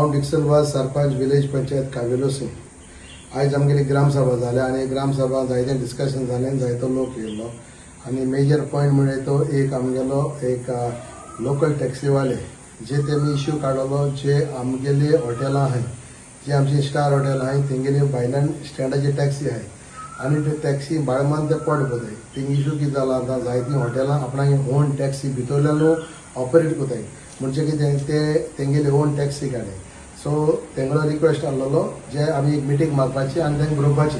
हांव डिक्सनवाज सरपंच विलेज पंचायत कावेलोसी. आज आमगेली ग्रामसभा जाल्या आनी ग्रामसभा जायते डिस्कशन जालें, जायतो लोक येयल्लो आनी मेजर पॉयंट म्हणजे तो एक आमगेलो एक लोकल टॅक्सीवाले जे तेमी इश्यू काडलो जे आमगेली हॉटेलां आहाय, जे आमची स्टार हॉटेल आहाय तेंगेली भायल्यान स्टँडाची टॅक्सी आहाय आनी त्यो टॅक्सी बाळमान ते पोट भरताय. थिंग इश्यू कितें जाला आतां जायतीं हॉटेलां आपणागे ओन टॅक्सी भितरल्यान ऑपरेट कोताय म्हणजे कितें ते तेंगेली ओन टॅक्सी काडाय. सो तेंगलो रिक्वेस्ट आसलेलो जे आमी एक मिटींग मारपाची आनी तेंका बरोवपाची.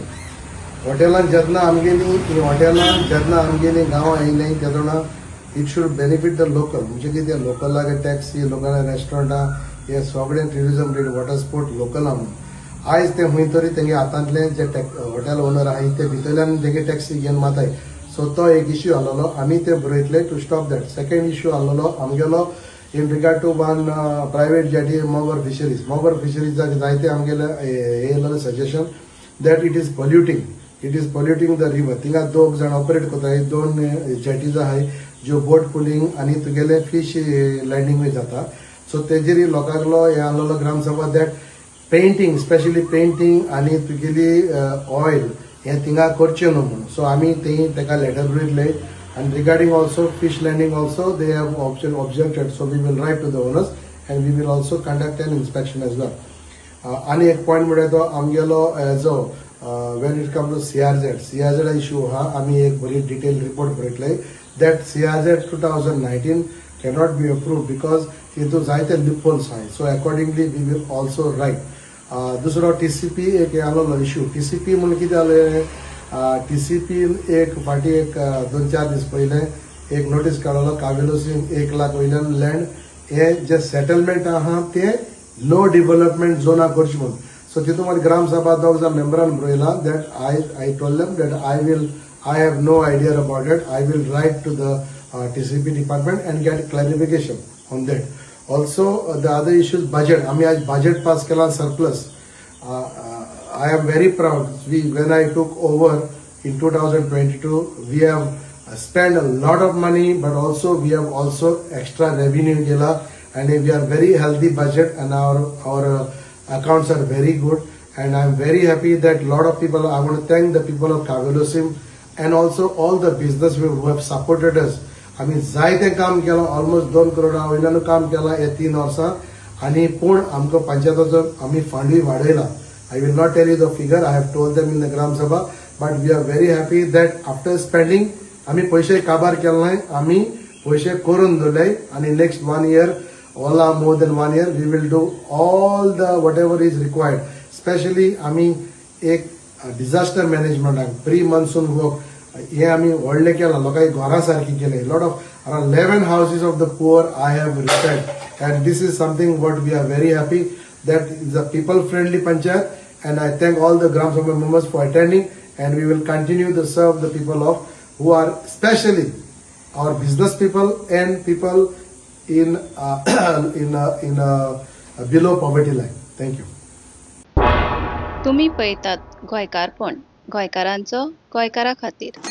हॉटेलांत जेन्ना आमगेली हॉटेलांत जेन्ना आमगेली गांवां येयलीं तेदोना it should benefit the local म्हणजे कितें लोकलागे टॅक्सी लोकल रेस्टॉरंटां हे सगळें ट्युरिजम रेट वॉटर स्पोर्ट लोकलां म्हणून आयज ते खंय तरी तेंगे हातांतले जे हॉटेल ओनर आहाय ते भितरल्यान तेंगे टॅक्सी घेवन माताय. सो तो एक इश्यू आसलेलो आमी ते बरयतले to stop that. Second issue आसलेलो आमगेलो in regard to one private jetty Mogar fisheries. Mogar फिशरीजाक जायते आमगेले येयलेलें suggestion that it is polluting the river. थिंगा दोग जाण ऑपरेट कोताय, दोन जेटीज आहाय ज्यो बोट पुलिंग आनी तुगेले फिश लँडिंगूय जाता. सो तेजेर लोकांलो हे आसलेलो ग्रामसभा दॅट पेंटींग स्पेशली पेंटींग आनी तुगेली ऑयल हे थिंगा करचें न्हू म्हणून. सो आमी तेका letter बरयतले and regarding also fish landing also they have objected, so we will write to the owners and we will also conduct an inspection as well. आणि एक पॉइंट म्हणजे तो आमगेलो जो when it comes to CRZ issue हा आमी एक बरी detail report बरयतले that CRZ 2019 cannot be approved because हितून जायते loopholes आहाय. So accordingly we will also write. दुसरो TCP एक आसलो इश्यू. TCP म्हणून कितें जालें TCP एक फाटी एक 2-4 दीस पयले एक नोटीस काडलो कावेलोसीन 1 लाख वयल्यान लँड हे जे सेटलमेंट आहा ते नो डेव्हलपमेंट झोना करचे म्हणून. सो तितून मागीर ग्रामसभा दोग जाण मेंबरान बरयला that I told them that I have no idea about it. I will write to the TCP department and get clarification on that. Also the other issues budget. आमी आज बजेट पास केला surplus. I am very proud. When I took over in 2022, we have spent a lot of money, but also we have also extra revenue gela, and we are very healthy budget, and our accounts are very good, and I am very happy that lot of people. I want to thank the people of Kavelosim and also all the businessmen who have supported us. आमी जायते काम केला, almost 2 करोडा वयल्यान काम केला हे 3 वर्सां आनी पूण आमकां पंचायताचो आमी फंडूय वाडयला. I will not tell you the figure. I have told them in the Gram Sabha, but we are very happy that after spending, आमी पैसे काबार केले, आमी पैसे करून दवरले आणि next 1 year, more than 1 year, we will do all the whatever is required. Especially आमी एक disaster management, pre-monsoon work हे आमी व्हडले केला, लोकांक घरां सारखी केले. Lot of around 11 houses of the poor I have repaired, and this is something what we are very happy that is a people-friendly panchayat. And I thank all the Gram Sabha members for attending, and we will continue to serve the people of who are especially our business people and people in below poverty line. Thank you. तुम्ही पळयतात गोंयकारपण, गोंयकारांचो गोंयकारा खातीर.